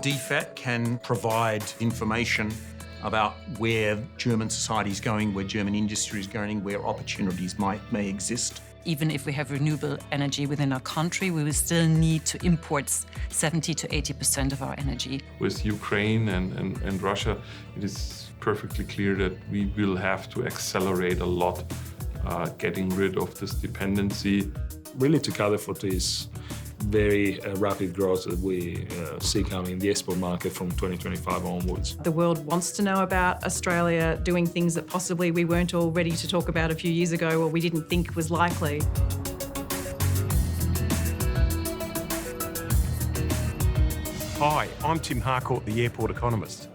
DFAT can provide information about where German society is going, where German industry is going, where opportunities may exist. Even if we have renewable energy within our country, we will still need to import 70 to 80% of our energy. With Ukraine and Russia, it is perfectly clear that we will have to accelerate a lot, getting rid of this dependency. Really to cater for this very rapid growth that we see coming in the export market from 2025 onwards. The world wants to know about Australia doing things that possibly we weren't all ready to talk about a few years ago or we didn't think was likely. Hi, I'm Tim Harcourt, the Airport Economist.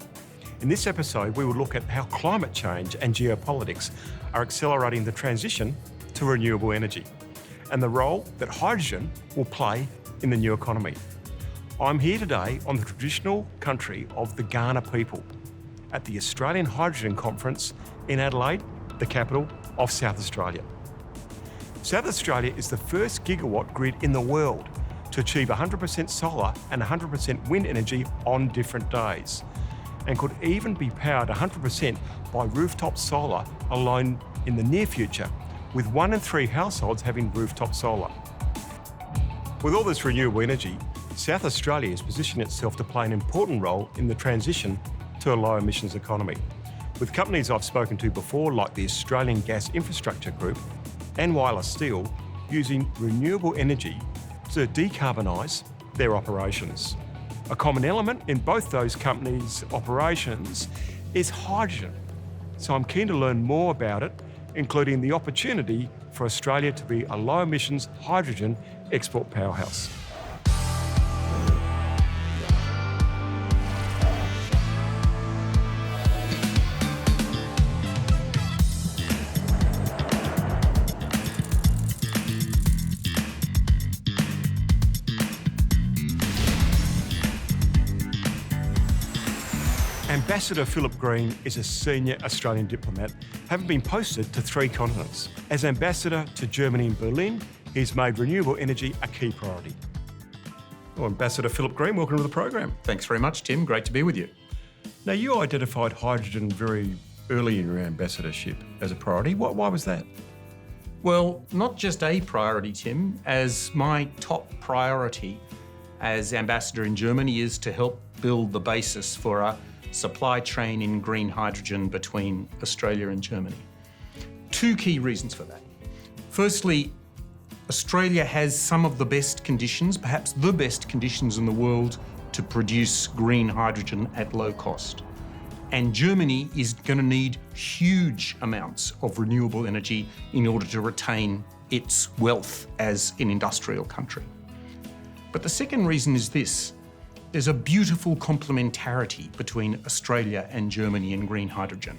In this episode, we will look at how climate change and geopolitics are accelerating the transition to renewable energy and the role that hydrogen will play in the new economy. I'm here today on the traditional country of the Kaurna people at the Australian Hydrogen Conference in Adelaide, the capital of South Australia. South Australia is the first gigawatt grid in the world to achieve 100% solar and 100% wind energy on different days, and could even be powered 100% by rooftop solar alone in the near future, with 1 in 3 households having rooftop solar. With all this renewable energy, South Australia has positioned itself to play an important role in the transition to a low emissions economy, with companies I've spoken to before like the Australian Gas Infrastructure Group and Whyalla Steel using renewable energy to decarbonise their operations. A common element in both those companies' operations is hydrogen, so I'm keen to learn more about it, including the opportunity for Australia to be a low emissions hydrogen export powerhouse. Ambassador Philip Green is a senior Australian diplomat, having been posted to 3 continents. As ambassador to Germany and Berlin, he's made renewable energy a key priority. Well, Ambassador Philip Green, welcome to the program. Thanks very much, Tim. Great to be with you. Now, you identified hydrogen very early in your ambassadorship as a priority. Why was that? Well, not just a priority, Tim. As my top priority as ambassador in Germany is to help build the basis for a supply chain in green hydrogen between Australia and Germany. 2 key reasons for that. Firstly, Australia has some of the best conditions, perhaps the best conditions in the world to produce green hydrogen at low cost. And Germany is going to need huge amounts of renewable energy in order to retain its wealth as an industrial country. But the second reason is this. There's a beautiful complementarity between Australia and Germany in green hydrogen.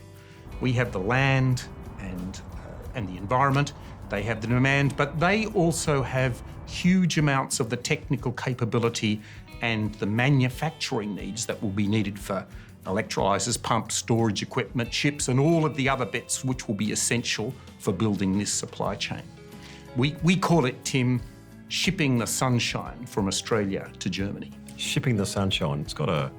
We have the land and the environment, they have the demand, but they also have huge amounts of the technical capability and the manufacturing needs that will be needed for electrolyzers, pumps, storage equipment, ships, and all of the other bits which will be essential for building this supply chain. We call it, Tim, shipping the sunshine from Australia to Germany. Shipping the sunshine. It's got a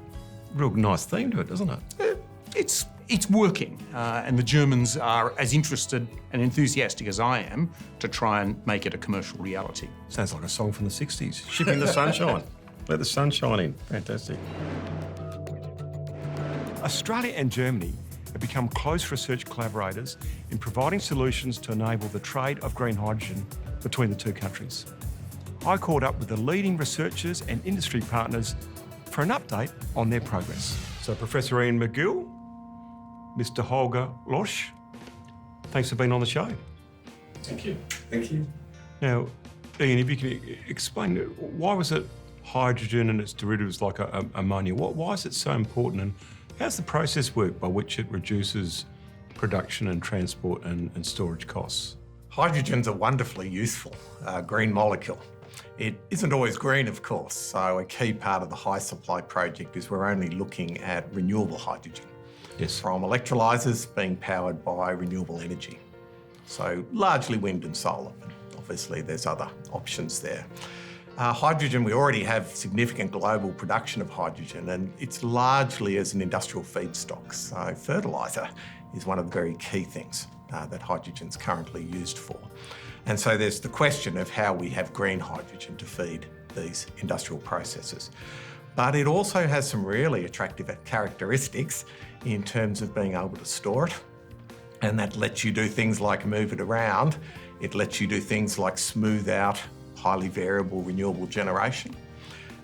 real nice theme to it, doesn't it? It's working, and the Germans are as interested and enthusiastic as I am to try and make it a commercial reality. Sounds like a song from the 60s. Shipping the sunshine. Let the sun shine in. Fantastic. Australia and Germany have become close research collaborators in providing solutions to enable the trade of green hydrogen between the 2 countries. I caught up with the leading researchers and industry partners for an update on their progress. So Professor Ian McGill, Mr. Holger Losch, thanks for being on the show. Thank you. Thank you. Now, Ian, if you can explain, why was it hydrogen and its derivatives like ammonia? Why is it so important, and how's the process work by which it reduces production and transport and storage costs? Hydrogen's a wonderfully useful green molecule. It isn't always green, of course, so a key part of the High Supply project is we're only looking at renewable hydrogen. Yes. From electrolyzers being powered by renewable energy. So largely wind and solar. Obviously, there's other options there. Hydrogen, we already have significant global production of hydrogen, and it's largely as an industrial feedstock. So fertiliser is one of the very key things that hydrogen's currently used for. And so there's the question of how we have green hydrogen to feed these industrial processes. But it also has some really attractive characteristics in terms of being able to store it. And that lets you do things like move it around. It lets you do things like smooth out highly variable renewable generation.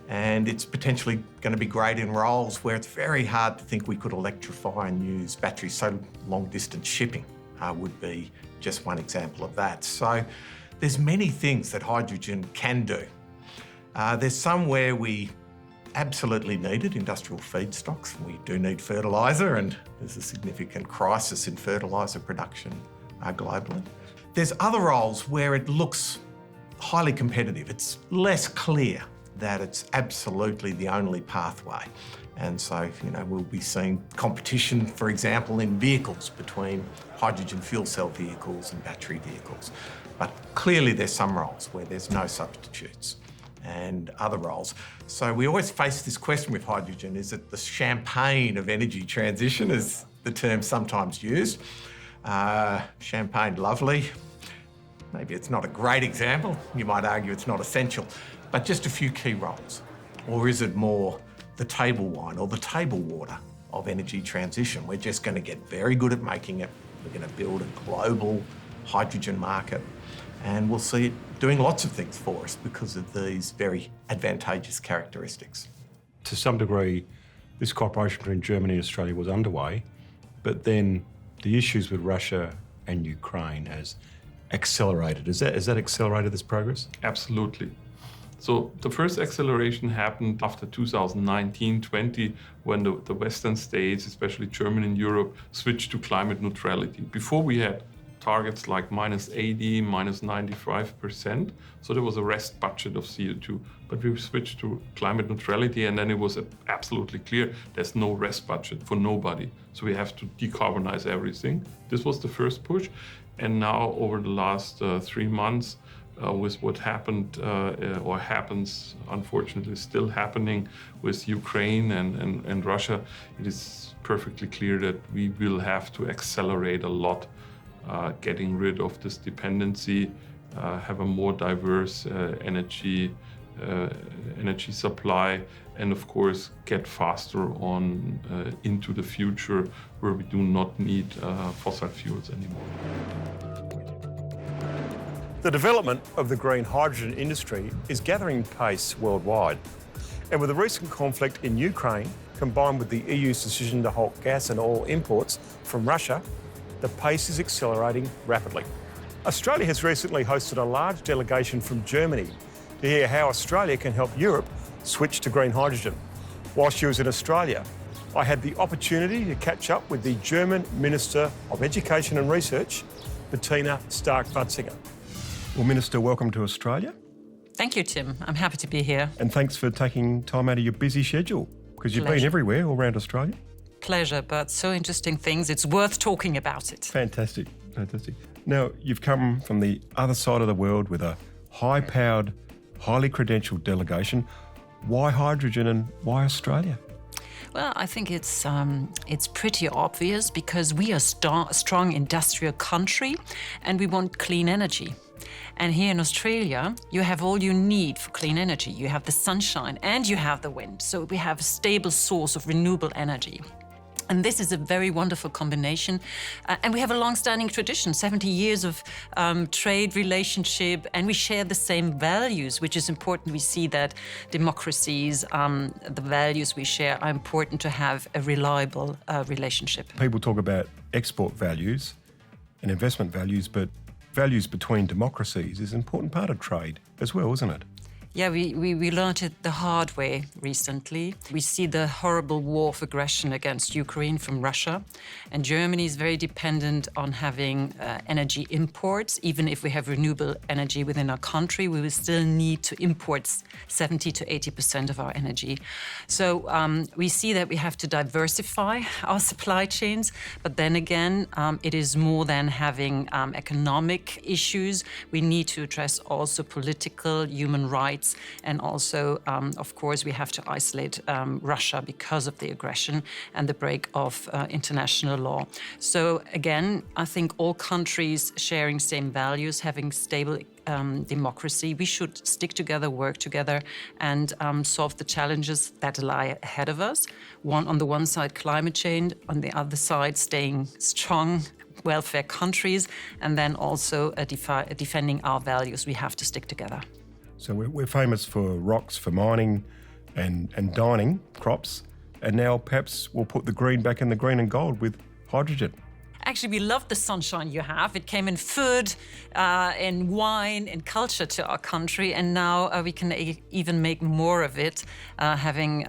And it's potentially going to be great in roles where it's very hard to think we could electrify and use batteries. So long distance shipping would be just one example of that. So there's many things that hydrogen can do. There's some where we absolutely needed industrial feedstocks. We do need fertiliser, and there's a significant crisis in fertiliser production globally. There's other roles where it looks highly competitive. It's less clear that it's absolutely the only pathway. And so, we'll be seeing competition, for example, in vehicles between hydrogen fuel cell vehicles and battery vehicles. But clearly there's some roles where there's no substitutes, and other roles. So we always face this question with hydrogen: is it the champagne of energy transition, as the term sometimes used? Champagne, lovely. Maybe it's not a great example. You might argue it's not essential, but just a few key roles. Or is it more the table wine or the table water of energy transition? We're just going to get very good at making it. We're going to build a global hydrogen market, and we'll see it doing lots of things for us because of these very advantageous characteristics. To some degree, this cooperation between Germany and Australia was underway, but then the issues with Russia and Ukraine has accelerated. Has that accelerated this progress? Absolutely. So the first acceleration happened after 2019-20, when the Western states, especially Germany and Europe, switched to climate neutrality. Before we had targets like -80, -95%, so there was a rest budget of CO2. But we switched to climate neutrality, and then it was absolutely clear there's no rest budget for nobody. So we have to decarbonize everything. This was the first push. And now, over the last 3 months, with what happened or happens, unfortunately still happening with Ukraine and Russia, it is perfectly clear that we will have to accelerate a lot, getting rid of this dependency, have a more diverse energy supply, and of course get faster on into the future where we do not need fossil fuels anymore. The development of the green hydrogen industry is gathering pace worldwide. And with the recent conflict in Ukraine, combined with the EU's decision to halt gas and oil imports from Russia, the pace is accelerating rapidly. Australia has recently hosted a large delegation from Germany to hear how Australia can help Europe switch to green hydrogen. While she was in Australia, I had the opportunity to catch up with the German Minister of Education and Research, Bettina Stark-Watzinger. Well, Minister, welcome to Australia. Thank you, Tim. I'm happy to be here. And thanks for taking time out of your busy schedule, because you've been everywhere all around Australia. Pleasure, but so interesting things. It's worth talking about it. Fantastic, fantastic. Now, you've come from the other side of the world with a high-powered, highly credentialed delegation. Why hydrogen and why Australia? Well, I think it's pretty obvious because we are a strong industrial country and we want clean energy. And here in Australia, you have all you need for clean energy. You have the sunshine and you have the wind. So we have a stable source of renewable energy. And this is a very wonderful combination. And we have a long-standing tradition, 70 years of trade relationship, and we share the same values, which is important. We see that democracies, the values we share are important to have a reliable relationship. People talk about export values and investment values, but values between democracies is an important part of trade as well, isn't it? Yeah, we learned it the hard way recently. We see the horrible war of aggression against Ukraine from Russia, and Germany is very dependent on having energy imports. Even if we have renewable energy within our country, we will still need to import 70 to 80% of our energy. So we see that we have to diversify our supply chains, but then again, it is more than having economic issues. We need to address also political, human rights, and also, of course, we have to isolate Russia because of the aggression and the break of international law. So again, I think all countries sharing same values, having stable democracy, we should stick together, work together, and solve the challenges that lie ahead of us. On the one side, climate change, on the other side, staying strong welfare countries, and then also defending our values. We have to stick together. So we're famous for rocks, for mining and dining crops, and now perhaps we'll put the green back in the green and gold with hydrogen. Actually, we love the sunshine you have. It came in food, in wine, in culture to our country, and now we can even make more of it, having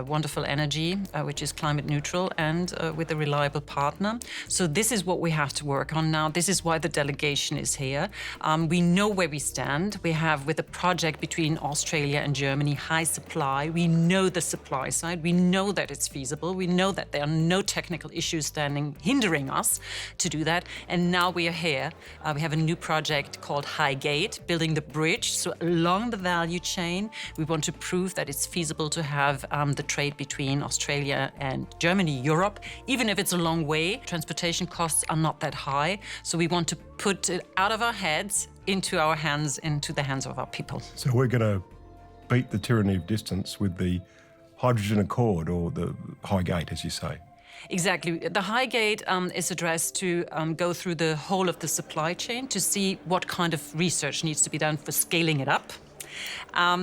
wonderful energy, which is climate neutral, and with a reliable partner. So this is what we have to work on now. This is why the delegation is here. We know where we stand. We have, with a project between Australia and Germany, high supply. We know the supply side. We know that it's feasible. We know that there are no technical issues hindering us to do that. And now we are here. We have a new project called HyGate, building the bridge. So along the value chain, we want to prove that it's feasible to have the trade between Australia and Germany, Europe. Even if it's a long way, transportation costs are not that high. So we want to put it out of our heads into our hands, into the hands of our people. So we're going to beat the tyranny of distance with the hydrogen accord, or the HyGate, as you say. Exactly. The HyGate is addressed to go through the whole of the supply chain to see what kind of research needs to be done for scaling it up,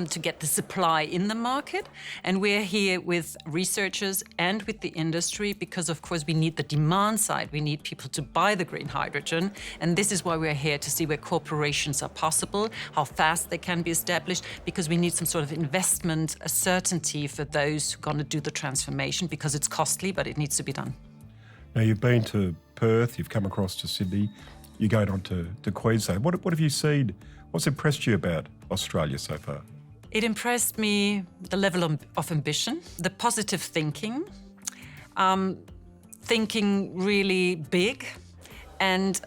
to get the supply in the market. And we're here with researchers and with the industry because, of course, we need the demand side. We need people to buy the green hydrogen. And this is why we're here, to see where corporations are possible, how fast they can be established, because we need some sort of investment certainty for those who are going to do the transformation, because it's costly, but it needs to be done. Now, you've been to Perth, you've come across to Sydney, you're going on to Queensland. What have you seen? What's impressed you about Australia so far? It impressed me, the level of ambition, the positive thinking, thinking really big, and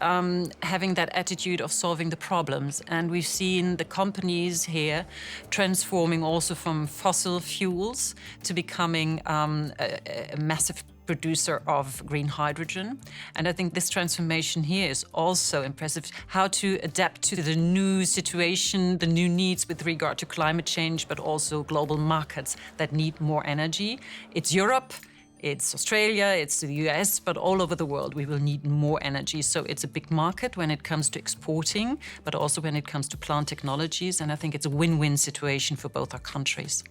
having that attitude of solving the problems. And we've seen the companies here transforming also from fossil fuels to becoming a massive producer of green hydrogen. And I think this transformation here is also impressive, how to adapt to the new situation, the new needs with regard to climate change, but also global markets that need more energy. It's Europe, it's Australia, it's the US, but all over the world we will need more energy. So it's a big market when it comes to exporting, but also when it comes to plant technologies. And I think it's a win-win situation for both our countries.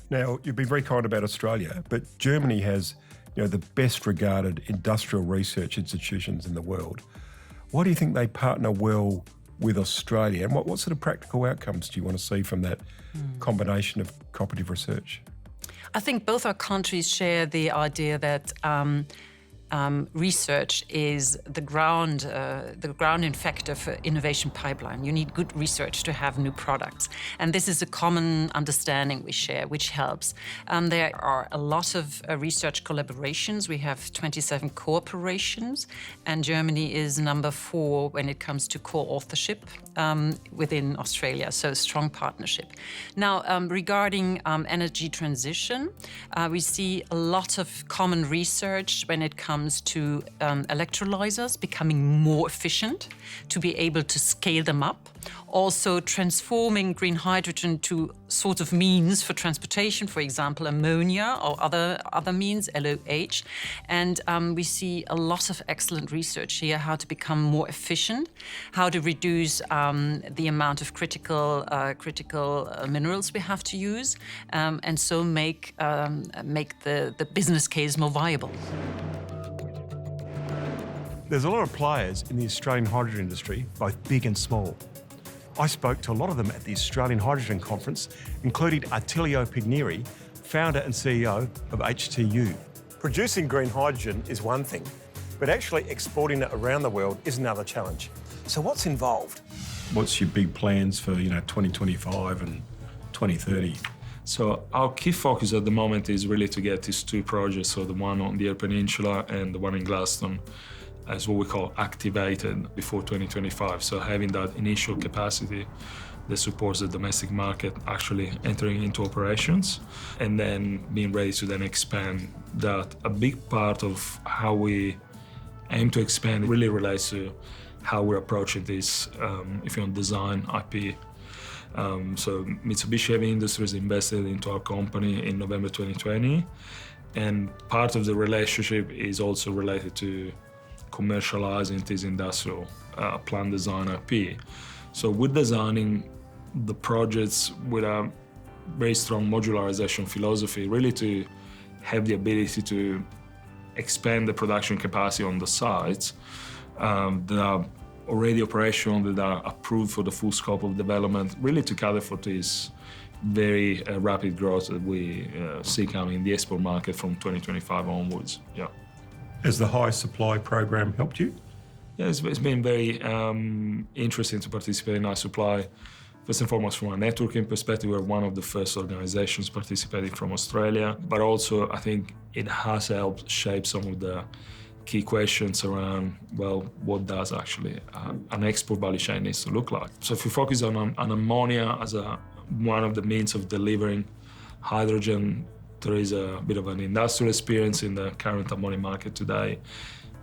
Now, you've been very kind about Australia, but Germany has the best regarded industrial research institutions in the world. Why do you think they partner well with Australia? And what sort of practical outcomes do you want to see from that combination of cooperative research? I think both our countries share the idea that research is the grounding factor for innovation pipeline. You need good research to have new products. And this is a common understanding we share, which helps. There are a lot of research collaborations. We have 27 cooperations, and Germany is number 4 when it comes to co-authorship within Australia, so a strong partnership. Now, regarding energy transition, we see a lot of common research when it comes to electrolyzers becoming more efficient, to be able to scale them up. Also transforming green hydrogen to sort of means for transportation, for example, ammonia or other means, LOH. And we see a lot of excellent research here, how to become more efficient, how to reduce the amount of critical minerals we have to use, and so make the business case more viable. There's a lot of players in the Australian hydrogen industry, both big and small. I spoke to a lot of them at the Australian Hydrogen Conference, including Attilio Pigneri, founder and CEO of HTU. Producing green hydrogen is one thing, but actually exporting it around the world is another challenge. So what's involved? What's your big plans for 2025 and 2030? So our key focus at the moment is really to get these two projects, so the one on the Eyre Peninsula and the one in Gladstone, as what we call activated before 2025. So having that initial capacity that supports the domestic market actually entering into operations and then being ready to then expand that. A big part of how we aim to expand really relates to how we're approaching this, if you want, design IP. So Mitsubishi Heavy Industries invested into our company in November 2020, and part of the relationship is also related to commercializing this industrial plant design IP. So we're designing the projects with a very strong modularization philosophy, really to have the ability to expand the production capacity on the sites that are already operational, that are approved for the full scope of development, really to cater for this very rapid growth that we see coming in the export market from 2025 onwards. Yeah. Has the high supply program helped you? Yeah, it's been very interesting to participate in high supply. First and foremost, from a networking perspective, we're one of the first organizations participating from Australia, but also I think it has helped shape some of the key questions around, well, what does actually an export value chain needs to look like? So if you focus on ammonia as one of the means of delivering hydrogen, there is a bit of an industrial experience in the current ammonia market today,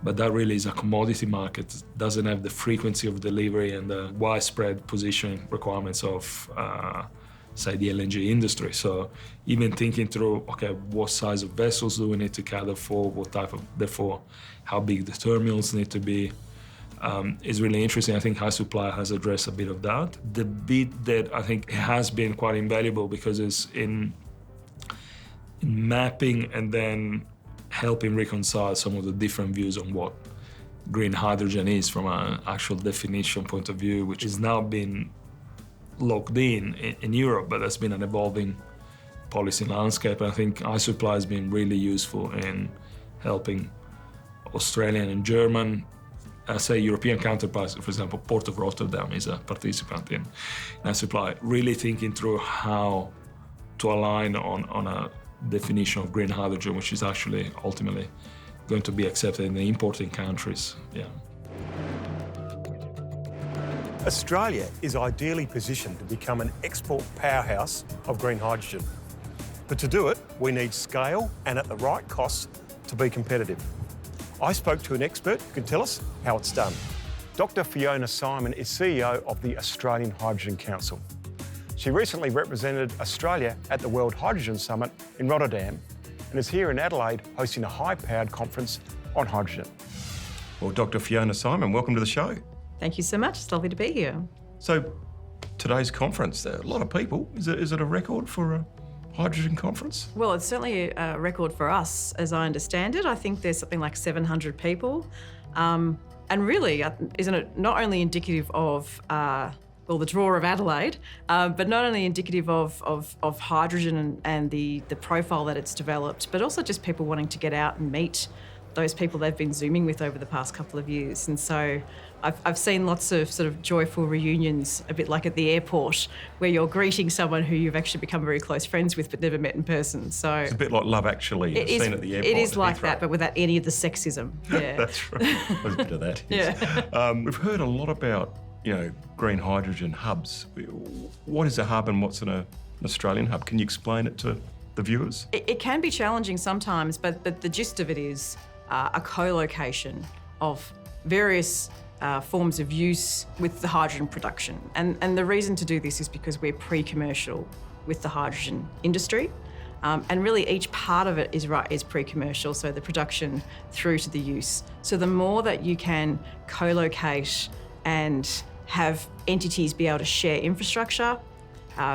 but that really is a commodity market. It doesn't have the frequency of delivery and the widespread positioning requirements of, say, the LNG industry. So even thinking through, okay, what size of vessels do we need to cater for, what type of, therefore, how big the terminals need to be, is really interesting. I think High Supply has addressed a bit of that. The bit that I think has been quite invaluable because it's in mapping and then helping reconcile some of the different views on what green hydrogen is from an actual definition point of view, which has now been locked in Europe, but that's been an evolving policy landscape. And I think iSupply has been really useful in helping Australian and German, say European counterparts. For example, Port of Rotterdam is a participant in iSupply, really thinking through how to align on a definition of green hydrogen, which is actually ultimately going to be accepted in the importing countries. Yeah. Australia is ideally positioned to become an export powerhouse of green hydrogen. But to do it, we need scale and at the right cost to be competitive. I spoke to an expert who can tell us how it's done. Dr. Fiona Simon is CEO of the Australian Hydrogen Council. She recently represented Australia at the World Hydrogen Summit in Rotterdam and is here in Adelaide hosting a high-powered conference on hydrogen. Well, Dr. Fiona Simon, welcome to the show. Thank you so much. It's lovely to be here. So, today's conference, there are a lot of people. Is it a record for a hydrogen conference? Well, it's certainly a record for us, as I understand it. I think there's something like 700 people. And really, isn't it not only indicative of the draw of Adelaide, but not only indicative of hydrogen and the profile that it's developed, but also just people wanting to get out and meet those people they've been Zooming with over the past couple of years. And so I've seen lots of sort of joyful reunions, a bit like at the airport, where you're greeting someone who you've actually become very close friends with but never met in person. So it's a bit like Love Actually, seen at the airport. It is like that, but without any of the sexism. Yeah. That's right. There's a bit of that. Yeah. We've heard a lot about, green hydrogen hubs. What is a hub and what's an Australian hub? Can you explain it to the viewers? It can be challenging sometimes, but the gist of it is a co-location of various forms of use with the hydrogen production. And the reason to do this is because we're pre-commercial with the hydrogen industry. And really each part of it is pre-commercial, so the production through to the use. So the more that you can co-locate and have entities be able to share infrastructure,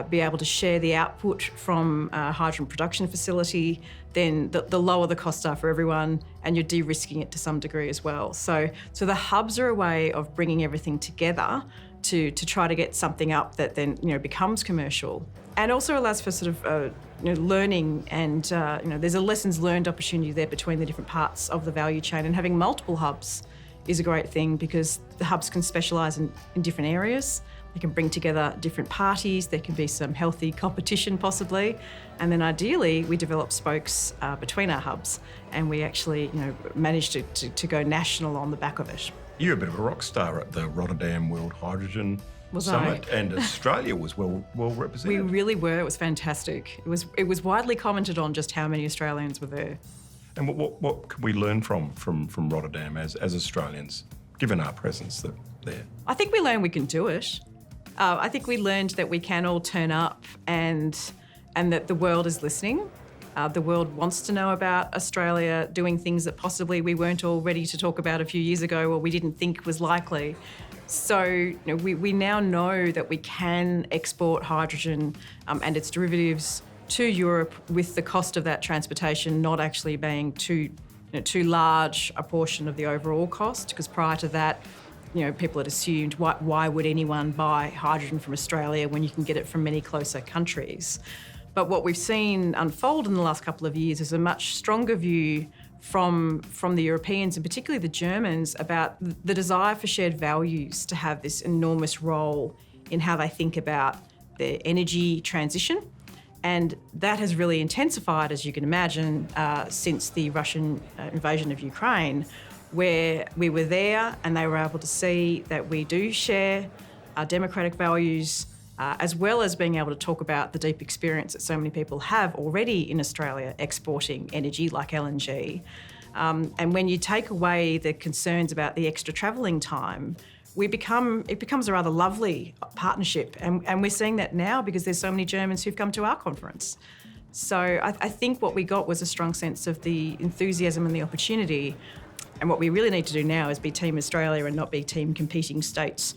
be able to share the output from a hydrogen production facility, then the lower the costs are for everyone, and you're de-risking it to some degree as well. So the hubs are a way of bringing everything together to try to get something up that then becomes commercial, and also allows for sort of learning and there's a lessons learned opportunity there between the different parts of the value chain, and having multiple hubs is a great thing because the hubs can specialise in different areas. They can bring together different parties. There can be some healthy competition possibly, and then ideally we develop spokes between our hubs, and we actually manage to go national on the back of it. You're a bit of a rock star at the Rotterdam World Hydrogen Summit, and Australia was well represented. We really were. It was fantastic. It was widely commented on just how many Australians were there. And what can we learn from Rotterdam as Australians, given our presence there? I think we learned we can do it. I think we learned that we can all turn up and that the world is listening. The world wants to know about Australia doing things that possibly we weren't all ready to talk about a few years ago, or we didn't think was likely. So we now know that we can export hydrogen and its derivatives to Europe with the cost of that transportation not actually being too large a portion of the overall cost, because prior to that, people had assumed why would anyone buy hydrogen from Australia when you can get it from many closer countries. But what we've seen unfold in the last couple of years is a much stronger view from the Europeans, and particularly the Germans, about the desire for shared values to have this enormous role in how they think about the energy transition. And that has really intensified, as you can imagine, since the Russian invasion of Ukraine, where we were there and they were able to see that we do share our democratic values, as well as being able to talk about the deep experience that so many people have already in Australia exporting energy like LNG. And when you take away the concerns about the extra travelling time, it becomes a rather lovely partnership. And we're seeing that now because there's so many Germans who've come to our conference. So I think what we got was a strong sense of the enthusiasm and the opportunity. And what we really need to do now is be Team Australia and not be team competing states.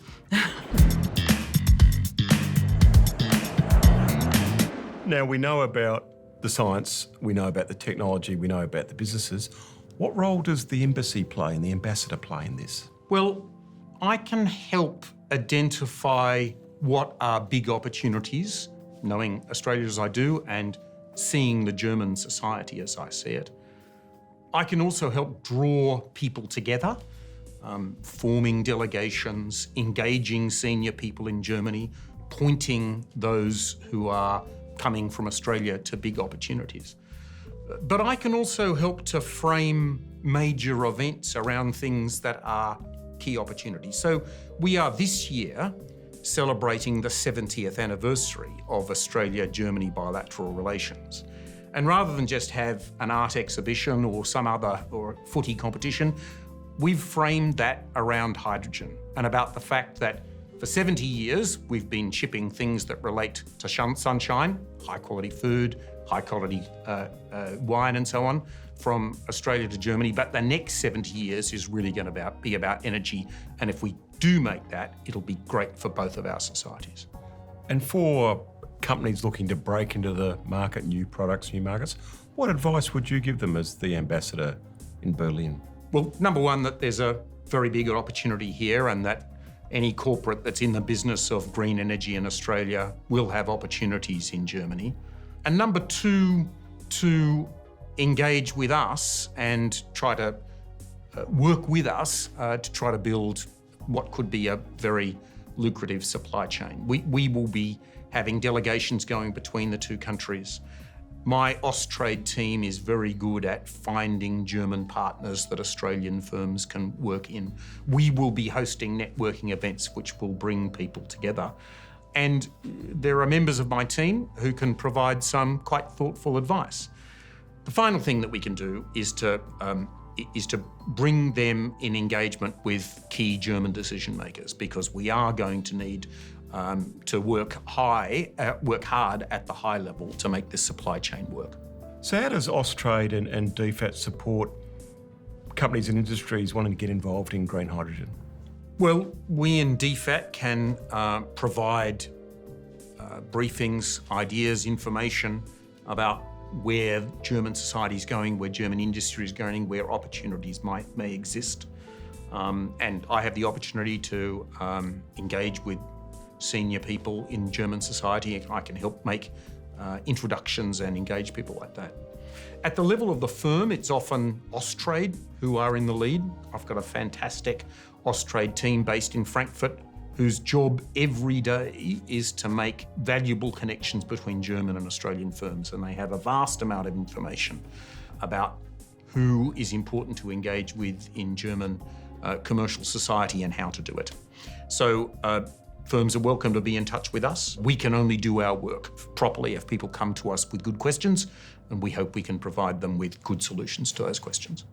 Now, we know about the science, we know about the technology, we know about the businesses. What role does the embassy play and the ambassador play in this? Well, I can help identify what are big opportunities, knowing Australia as I do and seeing the German society as I see it. I can also help draw people together, forming delegations, engaging senior people in Germany, pointing those who are coming from Australia to big opportunities. But I can also help to frame major events around things that are key opportunities. So we are this year celebrating the 70th anniversary of Australia-Germany bilateral relations. And rather than just have an art exhibition or some other or footy competition, we've framed that around hydrogen and about the fact that for 70 years, we've been shipping things that relate to sunshine, high quality food, high quality wine and so on, from Australia to Germany. But the next 70 years is really going to be about energy. And if we do make that, it'll be great for both of our societies. And for companies looking to break into the market, new products, new markets, what advice would you give them as the ambassador in Berlin? Well, number one, that there's a very big opportunity here and that any corporate that's in the business of green energy in Australia will have opportunities in Germany. And number two, to engage with us and try to work with us to try to build what could be a very lucrative supply chain. We will be having delegations going between the two countries. My Austrade team is very good at finding German partners that Australian firms can work in. We will be hosting networking events which will bring people together. And there are members of my team who can provide some quite thoughtful advice. The final thing that we can do is to bring them in engagement with key German decision makers, because we are going to need to work hard at the high level to make this supply chain work. So how does Austrade and DFAT support companies and industries wanting to get involved in green hydrogen? Well, we in DFAT can provide briefings, ideas, information about where German society is going, where German industry is going, where opportunities may exist. And I have the opportunity to engage with senior people in German society. I can help make introductions and engage people like that. At the level of the firm, it's often Austrade who are in the lead. I've got a fantastic Austrade team based in Frankfurt whose job every day is to make valuable connections between German and Australian firms, and they have a vast amount of information about who is important to engage with in German commercial society and how to do it. So firms are welcome to be in touch with us. We can only do our work properly if people come to us with good questions, and we hope we can provide them with good solutions to those questions.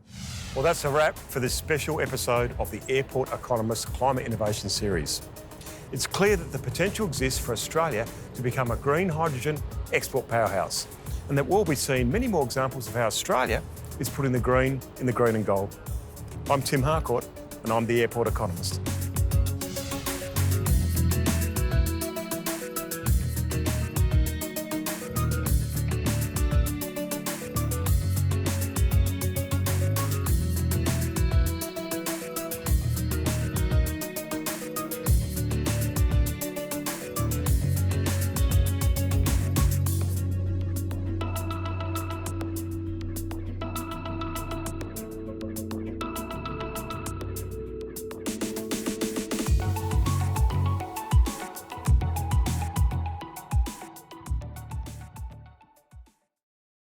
Well, that's a wrap for this special episode of the Airport Economist Climate Innovation Series. It's clear that the potential exists for Australia to become a green hydrogen export powerhouse, and that we'll be seeing many more examples of how Australia is putting the green in the green and gold. I'm Tim Harcourt, and I'm the Airport Economist.